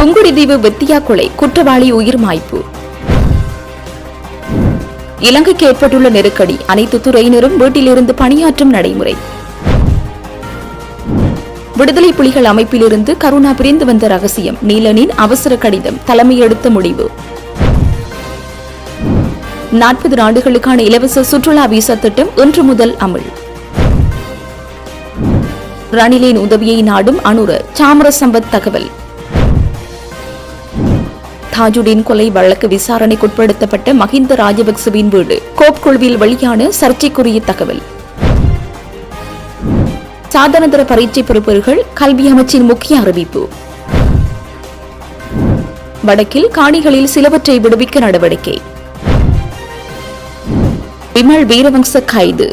புங்குடுதீவு வித்தியா கொலை குற்றவாளி உயிர் மாய்ப்பு. இலங்கைக்கு ஏற்பட்டுள்ள நெருக்கடி, அனைத்து துறையினரும் வீட்டிலிருந்து பணியாற்றும் நடைமுறை. விடுதலை புலிகள் அமைப்பிலிருந்து கருணா பிரிந்து வந்த ரகசியம், நீலனின் அவசர கடிதம், தலைமை எடுத்த முடிவு. 40 நாடுகளுக்கான இலவச சுற்றுலா விசா திட்டம் இன்று முதல் அமல். ரணிலின் உதவியை நாடும் அனுர, சாமரசம்பத் தகவல். தாஜுடின் கொலை வழக்கு விசாரணைக்குட்படுத்தப்பட்ட மஹிந்த ராஜபக்சவின் வீடு, கோப் குழுவில் வெளியான சர்ச்சைக்குரிய தகவல். சாதனதர பரீட்சை பெறுபவர்கள் கல்வி அமைச்சின் முக்கிய அறிவிப்பு. வடக்கில் காணிகளில் சிலவற்றை விடுவிக்க நடவடிக்கை. விமல் வீரவங்ச கைது.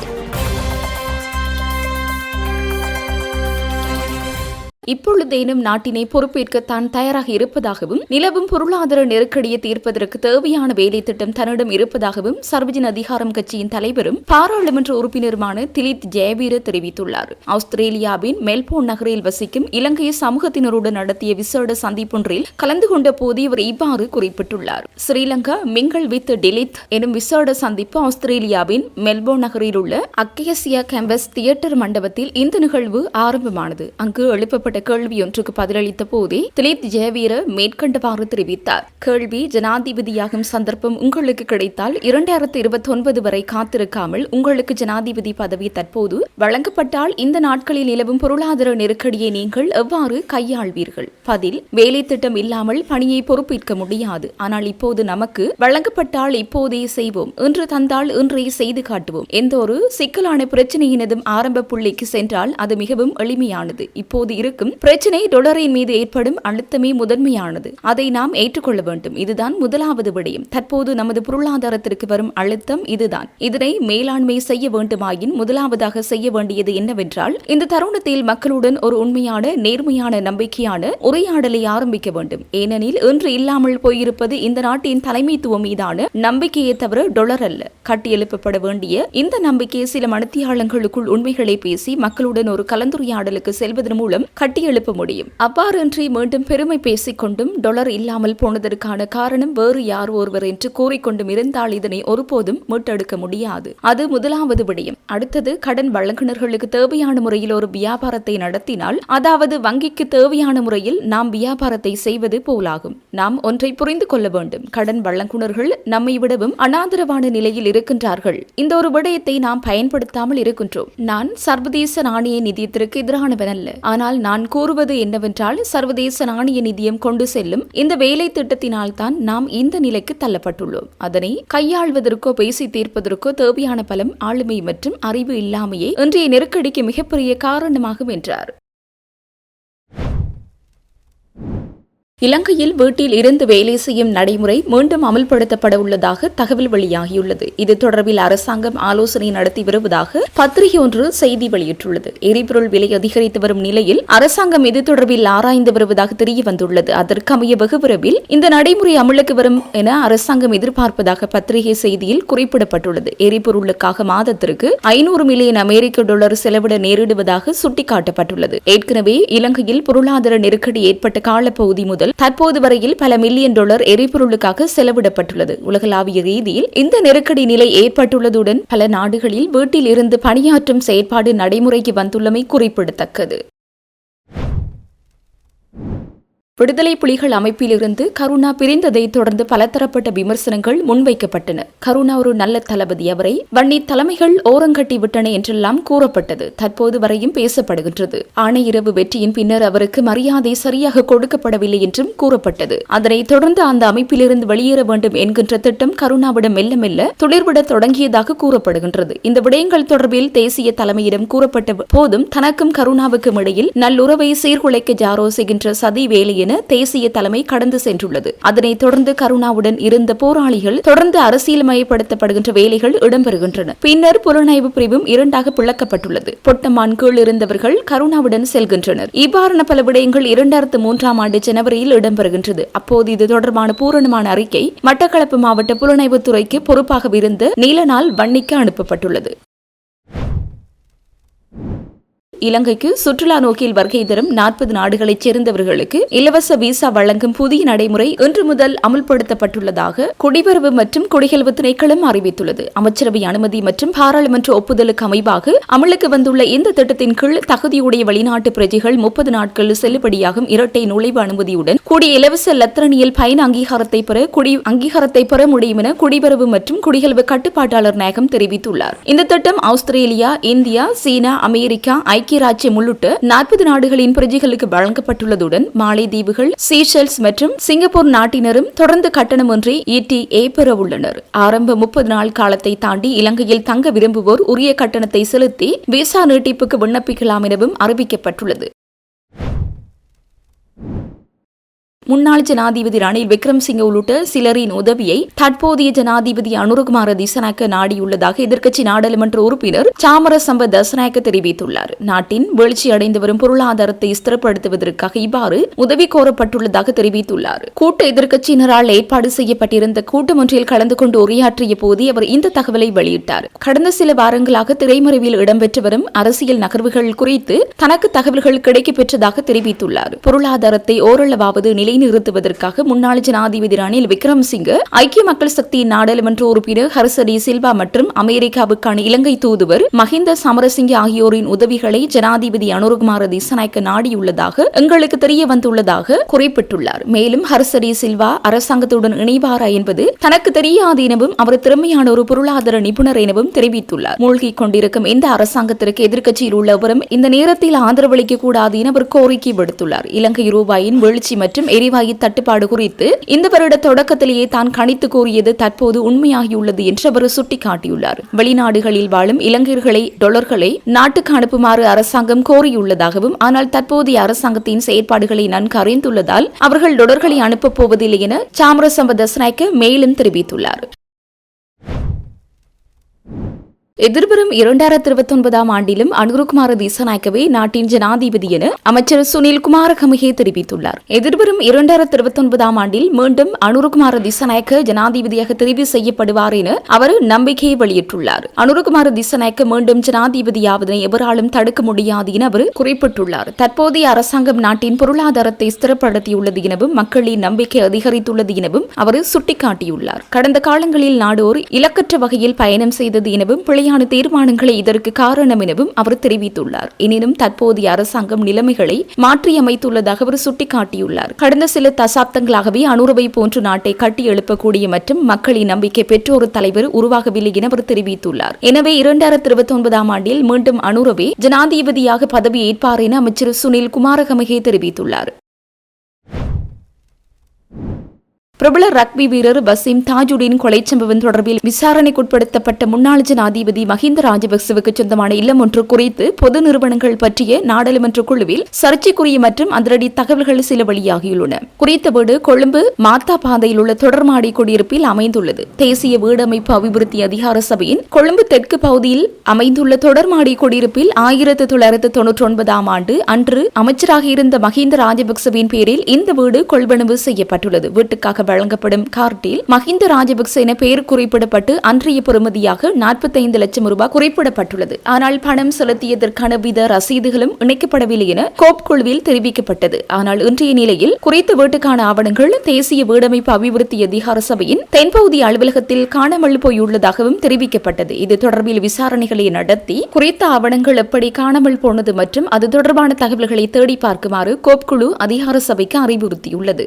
இப்பொழுதேனும் நாட்டினை பொறுப்பேற்க தான் தயாராக இருப்பதாகவும் நிலவும் பொருளாதார நெருக்கடியை தீர்ப்பதற்கு தேவையான வேலை திட்டம் தன்னிடம் இருப்பதாகவும் சர்வஜன அதிகாரம் கட்சியின் தலைவரும் பாராளுமன்ற உறுப்பினருமான திலித் ஜெயவீர தெரிவித்துள்ளார். ஆஸ்திரேலியாவின் மெல்போர்ன் நகரில் வசிக்கும் இலங்கை சமூகத்தினருடன் நடத்திய விசேட சந்திப்பொன்றில் கலந்து கொண்ட போது இவர் இவ்வாறு குறிப்பிட்டுள்ளார். ஸ்ரீலங்கா மிங்கல் வித் டிலித் எனும் விசேட சந்திப்பு ஆஸ்திரேலியாவின் மெல்போர்ன் நகரில் உள்ள அக்கேசியா கேம்பஸ் தியேட்டர் மண்டபத்தில் இந்த நிகழ்வு ஆரம்பமானது. அங்கு எழுப்பப்பட்ட கேள்வி ஒன்றுக்கு பதிலளித்த போதே திலித் ஜெயவீர மேற்கண்டவாறு தெரிவித்தார். கேள்வி: ஜனாதிபதியாகும் சந்தர்ப்பம் உங்களுக்கு கிடைத்தால் 2029 வரை காத்திருக்காமல் உங்களுக்கு ஜனாதிபதி பதவி தற்போது வழங்கப்பட்டால் இந்த நாட்களில் நிலவும் பொருளாதார நெருக்கடியை நீங்கள் எவ்வாறு கையாள்வீர்கள்? பதில்: வேலை திட்டம் இல்லாமல் பணியை பொறுப்பேற்க முடியாது. ஆனால் இப்போது நமக்கு வழங்கப்பட்டால் இப்போதே செய்வோம், இன்று தந்தால் இன்றே செய்து காட்டுவோம். எந்த ஒரு சிக்கலான பிரச்சனையினதும் ஆரம்ப புள்ளிக்கு சென்றால் அது மிகவும் எளிமையானது. இப்போது இருக்கும் பிரச்சனை டாலரின் மீது ஏற்படும் அழுத்தமே முதன்மையானது. அதை நாம் ஏற்றுக்கொள்ள வேண்டும். இதுதான் முதலாவது விடயம். தற்போது நமது பொருளாதாரத்திற்கு வரும் அழுத்தம் இதுதான். இதனை மேலாண்மை செய்ய வேண்டுமாயின் முதலாவதாக செய்ய வேண்டியது என்னவென்றால், இந்த தருணத்தில் மக்களுடன் ஒரு உண்மையான நேர்மையான நம்பிக்கையான உரையாடலை ஆரம்பிக்க வேண்டும். ஏனெனில் இன்று இல்லாமல் போயிருப்பது இந்த நாட்டின் தலைமைத்துவம் மீதான நம்பிக்கையை தவிர டாலர் அல்ல. கட்டியெழுப்பப்பட வேண்டிய இந்த நம்பிக்கை சில மணித்தியாலங்களுக்குள் உண்மைகளை பேசி மக்களுடன் ஒரு கலந்துரையாடலுக்கு செல்வதன் மூலம் கட்டியெழுப்ப முடியும். அவ்வாறின்றி மீண்டும் பெருமை பேசிக் கொண்டும் டாலர் இல்லாமல் போனதற்கான காரணம் வேறு யார் ஒருவர் என்று கூறிக்கொண்டும் இருந்தால் இதனை ஒருபோதும் மீட்டெடுக்க முடியாது. அது முதலாவது விடயம். அடுத்தது, கடன் வழங்குனர்களுக்கு தேவையான முறையில் ஒரு வியாபாரத்தை நடத்தினால், அதாவது வங்கிக்கு தேவையான முறையில் நாம் வியாபாரத்தை செய்வது போலாகும். நாம் ஒன்றை புரிந்து கொள்ள வேண்டும். கடன் வழங்குனர்கள் நம்மை விடவும் அனாதரவான நிலையில் இருக்கின்றார்கள். இந்த ஒரு விடயத்தை நாம் பயன்படுத்தாமல் இருக்கின்றோம். நான் சர்வதேச நாணய நிதியத்திற்கு எதிரானவன் அல்ல. ஆனால் நான் கூறுவது என்னவென்றால், சர்வதேச நாணய நிதியம் கொண்டு செல்லும் இந்த வேலை திட்டத்தினால் தான் நாம் இந்த நிலைக்கு தள்ளப்பட்டுள்ளோம். அதனை கையாள்வதற்கோ பேசி தீர்ப்பதற்கோ தேவையான பலம், ஆளுமை மற்றும் அறிவு இல்லாமையே இன்றைய நெருக்கடிக்கு மிகப்பெரிய காரணமாகும் என்றார். இலங்கையில் வீட்டில் இருந்து வேலை செய்யும் நடைமுறை மீண்டும் அமல்படுத்தப்பட உள்ளதாக தகவல் வெளியாகியுள்ளது. இது தொடர்பில் அரசாங்கம் ஆலோசனை நடத்தி வருவதாக பத்திரிகை ஒன்று செய்தி வெளியிட்டுள்ளது. எரிபொருள் விலை அதிகரித்து வரும் நிலையில் அரசாங்கம் இது தொடர்பில் ஆராய்ந்து வருவதாக தெரிய வந்துள்ளது. அதற்கமைய வெகு விரைவில் இந்த நடைமுறை அமலுக்கு வரும் என அரசாங்கம் எதிர்பார்ப்பதாக பத்திரிகை செய்தியில் குறிப்பிடப்பட்டுள்ளது. எரிபொருளுக்காக மாதத்திற்கு 500 மில்லியன் அமெரிக்க டாலர் செலவிட நேரிடுவதாக சுட்டிக்காட்டப்பட்டுள்ளது. ஏற்கனவே இலங்கையில் பொருளாதார நெருக்கடி ஏற்பட்ட காலப்பகுதி முதல் தற்போது வரையில் பல மில்லியன் டாலர் எரிபொருளுக்காக செலவிடப்பட்டுள்ளது. உலகளாவிய ரீதியில் இந்த நெருக்கடி நிலை ஏற்பட்டுள்ளதுடன் பல நாடுகளில் வீட்டில் இருந்து பணியாற்றும் செயற்பாடு நடைமுறைக்கு வந்துள்ளமை குறிப்பிடத்தக்கது. விடுதலை புலிகள் அமைப்பிலிருந்து கருணா பிரிந்ததை தொடர்ந்து பலதரப்பட்ட விமர்சனங்கள் முன்வைக்கப்பட்டன. கருணா ஒரு நல்ல தளபதி, அவரை வன்னி தலைமைகள் ஓரங்கட்டி விட்டன என்றெல்லாம் கூறப்பட்டது. தற்போது வரையும் பேசப்படுகின்றது. ஆணையிரவு வெற்றியின் பின்னர் அவருக்கு மரியாதை சரியாக கொடுக்கப்படவில்லை என்றும் கூறப்பட்டது. அதனைத் தொடர்ந்து அந்த அமைப்பிலிருந்து வெளியேற வேண்டும் என்கின்ற திட்டம் கருணாவிடம் மெல்ல மெல்ல துளிர்விட தொடங்கியதாக கூறப்படுகின்றது. இந்த விடயங்கள் தொடர்பில் தேசிய தலைமையிடம் கூறப்பட்ட போதும் தனக்கும் கருணாவுக்கும் இடையில் நல்லுறவை சீர்குலைக்க ஜாரோ செய்கின்ற சதி வேலை தேசிய தலைமை கடந்து சென்றுள்ளது. அதனைத் தொடர்ந்து கருணாவுடன் இருந்த போராளிகள் தொடர்ந்து அரசியல்மயப்படுத்தப்படுகின்ற வேலைகள் இடம்பெறுகின்றன. பின்னர் புலனாய்வு பிரிவும் இரண்டாக பிளக்கப்பட்டுள்ளது. பொட்டமான் கீழ் இருந்தவர்கள் கருணாவுடன் செல்கின்றனர். இவ்வாறான பல விடயங்கள் 2003ஆம் ஆண்டு ஜனவரியில் இடம்பெறுகின்றது. அப்போது இது தொடர்பான பூரணமான அறிக்கை மட்டக்களப்பு மாவட்ட புலனாய்வு துறைக்கு பொறுப்பாக இருந்த நீலனால் வன்னிக்கு அனுப்பப்பட்டுள்ளது. இலங்கைக்கு சுற்றுலா நோக்கில் வருகை தரும் 40 நாடுகளைச் சேர்ந்தவர்களுக்கு இலவச விசா வழங்கும் புதிய நடைமுறை இன்று முதல் அமுல்படுத்தப்பட்டுள்ளதாக குடிவரவு மற்றும் குடியகல்வு திணைக்களம் அறிவித்துள்ளது. அமைச்சரவை அனுமதி மற்றும் பாராளுமன்ற ஒப்புதலுக்கு அமைவாக அமலுக்கு வந்துள்ள இந்த திட்டத்தின் கீழ் தகுதியுடைய வெளிநாட்டு பிரஜைகள் 30 நாட்கள் செல்லுபடியாகும் இரட்டை நுழைவு அனுமதியுடன் கூடிய இலவச லத்திரனியல் பயண அங்கீகாரத்தை பெற முடியும் என குடிவரவு மற்றும் குடியகல்வு கட்டுப்பாட்டாளர் நாயகம் தெரிவித்துள்ளார். இந்த திட்டம் ஆஸ்திரேலியா, இந்தியா, சீனா, அமெரிக்கா, ஐக்கிய ராஜ்யம் உள்ளிட்ட 40 நாடுகளின் பிரஜைகளுக்கு வழங்கப்பட்டுள்ளதுடன் மாலைதீவுகள், சீஷெல்ஸ் மற்றும் சிங்கப்பூர் நாட்டினரும் தொடர்ந்து கட்டணமின்றி ETA பெற உள்ளனர். ஆரம்ப 30 நாள் காலத்தை தாண்டி இலங்கையில் தங்க விரும்புவோர் உரிய கட்டணத்தை செலுத்தி விசா நீட்டிப்புக்கு விண்ணப்பிக்கலாம் எனவும் அறிவிக்கப்பட்டுள்ளது. முன்னாள் ஜனாதிபதி ரணில் விக்ரமசிங்க உள்ளிட்ட சிலரின் உதவியை தற்போதைய ஜனாதிபதி அனுரகுமார திசநாயக்க நாடியுள்ளதாக எதிர்க்கட்சி நாடாளுமன்ற உறுப்பினர் சாமரசம்ப தசநாயக்க தெரிவித்துள்ளார். நாட்டின் வீழ்ச்சியடைந்து வரும் பொருளாதாரத்தை ஸ்திரப்படுத்துவதற்காக இவ்வாறு உதவி கோரப்பட்டுள்ளதாக தெரிவித்துள்ளார். கூட்டு எதிர்க்கட்சியினரால் ஏற்பாடு செய்யப்பட்டிருந்த கூட்டம் ஒன்றில் கலந்து கொண்டு உரையாற்றிய போது அவர் இந்த தகவலை வெளியிட்டார். கடந்த சில வாரங்களாக திரைமறைவில் இடம்பெற்று வரும் அரசியல் நகர்வுகள் குறித்து தனக்கு தகவல்கள் கிடைக்கப்பெற்றதாக தெரிவித்துள்ளார். பொருளாதாரத்தை ஓரளவாவது நிலை நிறுத்துவதற்காக முன்னாள் ஜனாதிபதி ரணில் விக்ரமசிங்க, ஐக்கிய மக்கள் சக்தியின் நாடாளுமன்ற உறுப்பினர் ஹர்சடி சில்வா மற்றும் அமெரிக்காவுக்கான இலங்கை தூதுவர் மஹிந்த சமரசிங்க ஆகியோரின் உதவிகளை ஜனாதிபதி அனுரகுமார திசநாயக்க நாடியுள்ளதாக எங்களுக்கு தெரிய வந்துள்ளதாக குறிப்பிட்டுள்ளார். மேலும் ஹர்சடி சில்வா அரசாங்கத்துடன் இணைவாரா என்பது தனக்கு தெரியாது எனவும் அவர் திறமையான ஒரு பொருளாதார நிபுணர் எனவும் தெரிவித்துள்ளார். மூழ்கிக் கொண்டிருக்கும் இந்த அரசாங்கத்திற்கு எதிர்க்கட்சியில் உள்ளவரும் இந்த நேரத்தில் ஆதரவளிக்க கூடாது என அவர் கோரிக்கை விடுத்துள்ளார். இலங்கை ரூபாயின் வீழ்ச்சி மற்றும் எரிவாயு தட்டுப்பாடு குறித்து இந்த வருட தொடக்கத்திலேயே தான் கணித்து கூறியது தற்போது உண்மையாகியுள்ளது என்று அவர் சுட்டிக்காட்டியுள்ளார். வெளிநாடுகளில் வாழும் இலங்கையர்களை டாலர்களை நாட்டுக்கு அனுப்புமாறு அரசாங்கம் கோரியுள்ளதாகவும், ஆனால் தற்போதைய அரசாங்கத்தின் செயற்பாடுகளை நன்கு அறிந்துள்ளதால் அவர்கள் டாலர்களை அனுப்பப் போவதில்லை என சாமரசம்ப தசநாயக்க மேலும் தெரிவித்துள்ளார். எதிர்வரும் 2029 ஆண்டிலும் அனுரகுமார திசநாயக்கவே நாட்டின் ஜனாதிபதி என அமைச்சர் சுனில் குமாரகமகே தெரிவித்துள்ளார். எதிர்வரும் 2029 ஆண்டில் மீண்டும் அனுரகுமார திசநாயக்க ஜனாதிபதியாக தெரிவு செய்யப்படுவார் என அவர் நம்பிக்கையை வெளியிட்டுள்ளார். அனுரகுமார திசநாயக்க மீண்டும் ஜனாதிபதியாவதனை எவராலும் தடுக்க முடியாது என அவர் குறிப்பிட்டுள்ளார். தற்போதைய அரசாங்கம் நாட்டின் பொருளாதாரத்தை ஸ்திரப்படுத்தியுள்ளது எனவும் மக்களின் நம்பிக்கை அதிகரித்துள்ளது எனவும் அவர் சுட்டிக்காட்டியுள்ளார். கடந்த காலங்களில் நாடோர் இலக்கற்ற வகையில் பயணம் செய்தது எனவும் தீர்மானங்களே இதற்கு காரணம் எனவும் அவர் தெரிவித்துள்ளார். எனினும் தற்போதைய அரசாங்கம் நிலைமைகளை மாற்றியமைத்துள்ளதாக அவர் சுட்டிக்காட்டியுள்ளார். கடந்த சில தசாப்தங்களாகவே அனுரவை போன்ற நாட்டை கட்டி எழுப்பக்கூடிய மற்றும் மக்களின் நம்பிக்கை பெற்ற ஒரு தலைவர் உருவாகவில்லை என அவர் தெரிவித்துள்ளார். எனவே 2029 ஆண்டில் மீண்டும் அனுரவே ஜனாதிபதியாக பதவி ஏற்பார் என அமைச்சர் சுனில் குமாரகமகே தெரிவித்துள்ளார். பிரபல ரக்பி வீரர் வசீம் தாஜுடீன் கொலை சம்பவம் தொடர்பில் விசாரணைக்குட்படுத்தப்பட்ட முன்னாள் ஜனாதிபதி மஹிந்த ராஜபக்சவுக்கு சொந்தமான இல்லம் ஒன்று குறித்து பொது நிறுவனங்கள் பற்றிய நாடாளுமன்ற குழுவில் சர்ச்சைக்குரிய மற்றும் அதிரடி தகவல்கள் சில வெளியாகியுள்ளன. குறித்த வீடு கொழும்பு மாத்தா பாதையில் உள்ள தொடர்மாடி குடியிருப்பில் அமைந்துள்ளது. தேசிய வீடமைப்பு அபிவிருத்தி அதிகார சபையின் கொழும்பு தெற்கு பகுதியில் அமைந்துள்ள தொடர்மாடி குடியிருப்பில் 1999 ஆண்டு அன்று அமைச்சராக இருந்த மஹிந்த ராஜபக்சவின் பேரில் இந்த வீடு கொள்வனவு செய்யப்பட்டுள்ளது. வீட்டுக்காக வழங்கப்படும் கார்டில் மஹிந்த ராஜபக்ச என பெயர் குறிப்பிடப்பட்டு அன்றைய பெறுமதியாக 45 லட்சம் ரூபாய் குறிப்பிடப்பட்டுள்ளது. ஆனால் பணம் செலுத்தியதற்கான வித ரசீதுகளும் இணைக்கப்படவில்லை என கோப் குழுவில் தெரிவிக்கப்பட்டது. ஆனால் இன்றைய நிலையில் குறித்த வீட்டுக்கான ஆவணங்கள் தேசிய வீடமைப்பு அபிவிருத்தி அதிகார சபையின் தென்பகுதி அலுவலகத்தில் காணாமல் போயுள்ளதாகவும் தெரிவிக்கப்பட்டது. இது தொடர்பில் விசாரணைகளை நடத்தி குறித்த ஆவணங்கள் எப்படி காணாமல் போனது மற்றும் அது தொடர்பான தகவல்களை தேடி பார்க்குமாறு கோப் குழு அதிகார சபைக்கு அறிவுறுத்தியுள்ளது.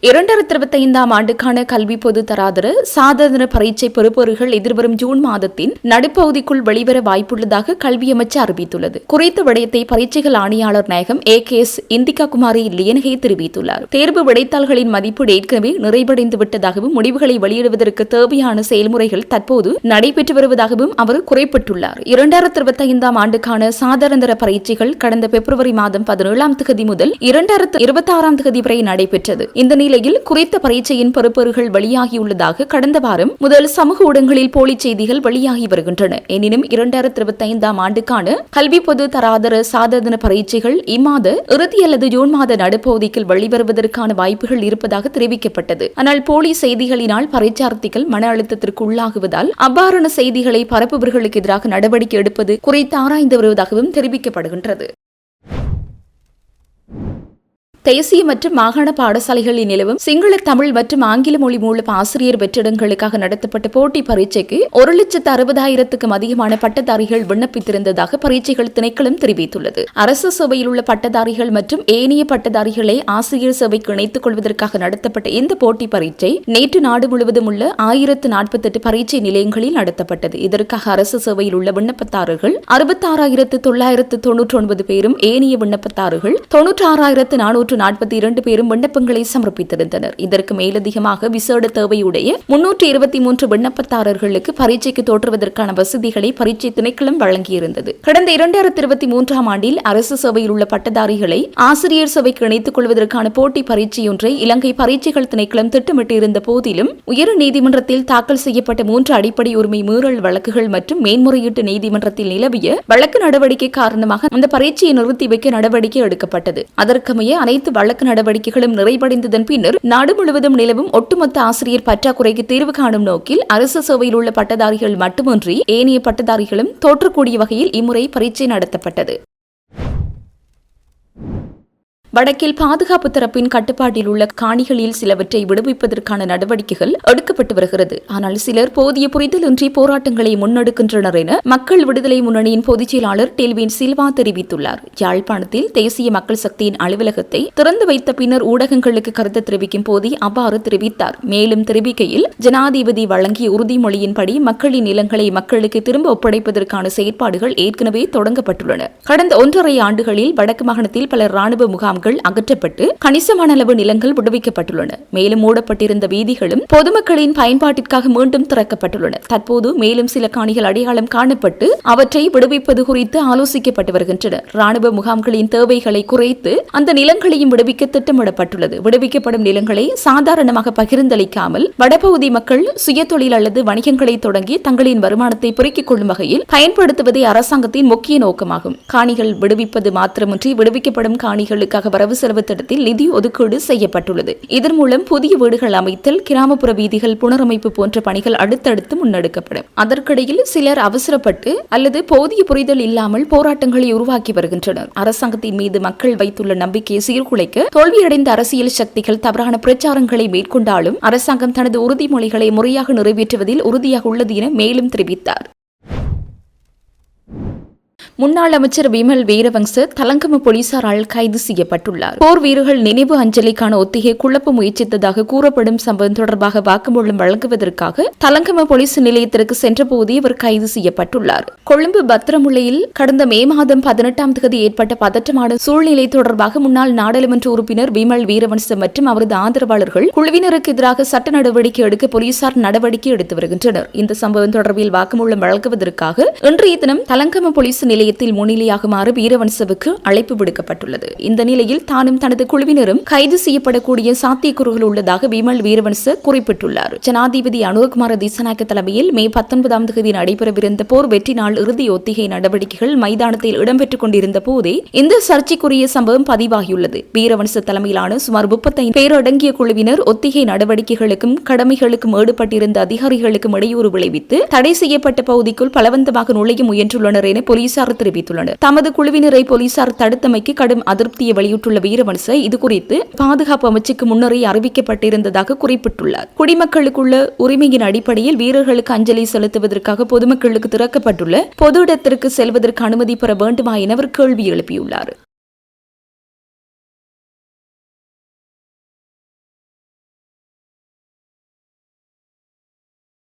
2025 ஆண்டுக்கான கல்வி பொது தராதர சாதாரண பரீட்சை பெறுபவர்கள் எதிர்வரும் ஜூன் மாதத்தின் நடுப்பகுதிக்குள் வெளிவர வாய்ப்புள்ளதாக கல்வி அமைச்சு அறிவித்துள்ளது. குறித்த விடயத்தை பரீட்சைகள் ஆணையாளர் நாயகம் AKS இந்திகா குமாரி லியன்ஹே தெரிவித்துள்ளார். தேர்வு விடைத்தாள்களின் மதிப்பீடு ஏற்கனவே நிறைவடைந்து விட்டதாகவும் முடிவுகளை வெளியிடுவதற்கு தேவையான செயல்முறைகள் தற்போது நடைபெற்று வருவதாகவும் அவர் குறிப்பிட்டுள்ளார். 2025 ஆண்டுக்கான சாதாரண பரீட்சைகள் கடந்த பிப்ரவரி மாதம் 17 முதல் 2026 வரை நடைபெற்றது. இந்த நிலையில் குறித்த பரீட்சையின் பெறுபேறுகள் வெளியாகியுள்ளதாக கடந்த வாரம் முதல் சமூக ஊடகங்களில் போலி செய்திகள் வெளியாகி வருகின்றன. எனினும் 2025ஆம் ஆண்டுக்கான கல்வி பொது தராதர சாதாரண பரீட்சைகள் இம்மாத இறுதி அல்லது ஜூன் மாத நடுப்பகுதியில் வெளிவருவதற்கான வாய்ப்புகள் இருப்பதாக தெரிவிக்கப்பட்டது. ஆனால் போலி செய்திகளினால் பரீட்சார்த்திகள் மன அழுத்தத்திற்கு உள்ளாகுவதால் அவ்வாறான செய்திகளை பரப்புபவர்களுக்கு எதிராக நடவடிக்கை எடுப்பது குறித்து ஆராய்ந்து வருவதாகவும் தெரிவிக்கப்படுகின்றது. தேசிய மற்றும் மாகாண பாடசாலைகளில் நிலவும் சிங்கள, தமிழ் மற்றும் ஆங்கில மொழி மூலம் ஆசிரியர் வெற்றிடங்களுக்காக நடத்தப்பட்ட போட்டி பரீட்சைக்கு 1,60,000க்கும் அதிகமான பட்டதாரிகள் விண்ணப்பித்திருந்ததாக பரீட்சைகள் திணைக்களம் தெரிவித்துள்ளது. அரசு சேவையில் உள்ள பட்டதாரிகள் மற்றும் ஏனைய பட்டதாரிகளை ஆசிரியர் சேவைக்கு இணைத்துக் கொள்வதற்காக நடத்தப்பட்ட இந்த போட்டி பரீட்சை நேற்று நாடு முழுவதும் உள்ள 1048 பரீட்சை நிலையங்களில் நடத்தப்பட்டது. இதற்காக அரசு சேவையில் உள்ள விண்ணப்பதாரர்கள் 66,999 பேரும், ஏனைய விண்ணப்பதாரர்கள் 96,442 பேரும் விண்ணப்பங்களை சமர்ப்பித்திருந்தனர். இதற்கு மேலதிகமாக விசேட தேவையுடைய 323 விண்ணப்பதாரர்களுக்கு பரீட்சைக்கு தோற்றுவதற்கான வசதிகளை பரீட்சை திணைக்களம் வழங்கியிருந்தது. கடந்த 2023ஆம் ஆண்டில் அரசு சேவையில் உள்ள பட்டதாரிகளை ஆசிரியர் சேவைக்கு இணைத்துக் கொள்வதற்கான போட்டி பரீட்சையொன்றை இலங்கை பரீட்சைகள் திணைக்களம் திட்டமிட்டிருந்த போதிலும் உயர் நீதிமன்றத்தில் தாக்கல் செய்யப்பட்ட 3 அடிப்படை உரிமை மீறல் வழக்குகள் மற்றும் மேன்முறையீட்டு நீதிமன்றத்தில் நிலவிய வழக்கு நடவடிக்கை காரணமாக அந்த பரீட்சையை நிறுத்தி வைக்க நடவடிக்கை எடுக்கப்பட்டது. அதற்கமைய அனைத்து வழக்கு நடவடிக்கைகளும் நிறைவடைந்ததன் பின்னர் நாடு முழுவதும் நிலவும் ஒட்டுமொத்த ஆசிரியர் பற்றாக்குறைக்கு தீர்வு காணும் நோக்கில் அரசு சேவையில் உள்ள பட்டதாரிகள் மட்டுமின்றி ஏனைய பட்டதாரிகளும் தோற்றக்கூடிய வகையில் இம்முறை பரீட்சை நடத்தப்பட்டது. வடக்கில் பாதுகாப்பு தரப்பின் கட்டுப்பாட்டில் உள்ள காணிகளில் சிலவற்றை விடுவிப்பதற்கான நடவடிக்கைகள் எடுக்கப்பட்டு வருகிறது. ஆனால் சிலர் போதிய புரிதலின்றி போராட்டங்களை முன்னெடுக்கின்றனர் என மக்கள் விடுதலை முன்னணியின் பொதுச் செயலாளர் டெல்வின் சில்வா தெரிவித்துள்ளார். யாழ்ப்பாணத்தில் தேசிய மக்கள் சக்தியின் அலுவலகத்தை திறந்து வைத்த பின்னர் ஊடகங்களுக்கு கருத்து தெரிவிக்கும் போதே அவ்வாறு தெரிவித்தார். மேலும் தெரிவிக்கையில், ஜனாதிபதி வழங்கிய உறுதிமொழியின்படி மக்களின் நிலங்களை மக்களுக்கு திரும்ப ஒப்படைப்பதற்கான செயற்பாடுகள் ஏற்கனவே தொடங்கப்பட்டுள்ளன. கடந்த 1.5 ஆண்டுகளில் வடக்கு மாகாணத்தில் பல ராணுவ முகாம்கள் அகற்றப்பட்டு கணிசமான அளவு நிலங்கள் விடுவிக்கப்பட்டுள்ளன. மேலும் மூடப்பட்டிருந்த வீதிகளும் பொதுமக்களின் பயன்பாட்டிற்காக மீண்டும் திறக்கப்பட்டுள்ளன. தற்போது மேலும் சில காணிகள் அடையாளம் காணப்பட்டு அவற்றை விடுவிப்பது குறித்து ஆலோசிக்கப்பட்டு வருகின்றன. ராணுவ முகாம்களின் தேவைகளை குறைத்து அந்த நிலங்களையும் விடுவிக்க திட்டமிடப்பட்டுள்ளது. விடுவிக்கப்படும் நிலங்களை சாதாரணமாக பகிர்ந்தளிக்காமல் வடபகுதி மக்கள் சுயதொழில் அல்லது வணிகங்களை தொடங்கி தங்களின் வருமானத்தை பெருக்கிக் கொள்ளும் வகையில் பயன்படுத்துவதே அரசாங்கத்தின் முக்கிய நோக்கமாகும். காணிகள் விடுவிப்பது மாத்திரமின்றி விடுவிக்கப்படும் காணிகளுக்காக வரவு செலவு திட்டத்தில் நிதி ஒதுக்கீடு செய்யப்பட்டுள்ளது. இதன் மூலம் புதிய வீடுகள் அமைத்தல், கிராமப்புற வீதிகள் புனரமைப்பு போன்ற பணிகள் அடுத்தடுத்து முன்னெடுக்கப்படும். அதற்கிடையில் சிலர் அவசரப்பட்டு அல்லது போதிய புரிதல் இல்லாமல் போராட்டங்களை உருவாக்கி வருகின்றனர். அரசாங்கத்தின் மீது மக்கள் வைத்துள்ள நம்பிக்கையை சீர்குலைக்க தோல்வியடைந்த அரசியல் சக்திகள் தவறான பிரச்சாரங்களை மேற்கொண்டாலும் அரசாங்கம் தனது உறுதிமொழிகளை முறையாக நிறைவேற்றுவதில் உறுதியாக உள்ளது என மேலும் தெரிவித்தார். முன்னாள் அமைச்சர் விமல் வீரவங்ச தலங்கம போலீசாரால் கைது செய்யப்பட்டுள்ளார். போர் வீரர்கள் நினைவு அஞ்சலிக்கான ஒத்திகை குழப்ப முயற்சித்ததாக கூறப்படும் சம்பவம் தொடர்பாக வாக்குமூலம் வழங்குவதற்காக தலங்கம போலீஸ் நிலையத்திற்கு சென்றபோது இவர் கைது செய்யப்பட்டுள்ளார். கொழும்பு பத்திரமுல்லையில் கடந்த மே மாதம் 18ஆம் தேதி ஏற்பட்ட பதற்றமான சூழ்நிலை தொடர்பாக முன்னாள் நாடாளுமன்ற உறுப்பினர் விமல் வீரவன்ச மற்றும் அவரது ஆதரவாளர்கள் குழுவினருக்கு எதிராக சட்ட நடவடிக்கை எடுக்க போலீசார் நடவடிக்கை எடுத்து வருகின்றனர். இந்த சம்பவம் தொடர்பில் வாக்குமூலம் வழங்குவதற்காக இன்றைய தினம் தலங்கம போலீஸ் நிலையத்தில் முன்னிலையாகுமாறு வீரவன்சவுக்கு அழைப்பு விடுக்கப்பட்டுள்ளது. இந்த நிலையில் தானும் தனது குழுவினரும் கைது செய்யப்படக்கூடிய சாத்தியக்கூறுகள் உள்ளதாக விமல் வீரவன்ச குறிப்பிட்டுள்ளார். ஜனாதிபதி அனுரகுமார திசாநாயக்க தலைமையில் மே 19ஆம் தேதி நடைபெறவிருந்த போர் வெற்றி நாள் இறுதி ஒத்திகை நடவடிக்கைகள் மைதானத்தில் இடம்பெற்றுக் கொண்டிருந்த போதே இந்த சர்ச்சைக்குரிய சம்பவம் பதிவாகியுள்ளது. வீரவன்ச தலைமையிலான சுமார் 35 பேர் அடங்கிய குழுவினர் ஒத்திகை நடவடிக்கைகளுக்கும் கடமைகளுக்கும் ஈடுபட்டிருந்த அதிகாரிகளுக்கும் இடையூறு விளைவித்து தடை செய்யப்பட்ட பகுதிக்குள் பலவந்தமாக நுழைய முயன்றுள்ளனர் என போலீசார் தெரிவித்துள்ளனர். தமது குழுவினரை போலீசார் தடுத்தமைக்கு கடும் அதிருப்தியை வெளியிட்டுள்ள வீரவன்ச இதுகுறித்து பாதுகாப்பு அமைச்சுக்கு முன்னரே அறிவிக்கப்பட்டிருந்ததாக குறிப்பிட்டுள்ளார். குடிமக்களுக்குள்ள உரிமையின் அடிப்படையில் வீரர்களுக்கு அஞ்சலி செலுத்துவதற்காக பொதுமக்களுக்கு திறக்கப்பட்டுள்ள பொது இடத்திற்கு செல்வதற்கு அனுமதி பெற வேண்டுமா என அவர் கேள்வி எழுப்பியுள்ளார்.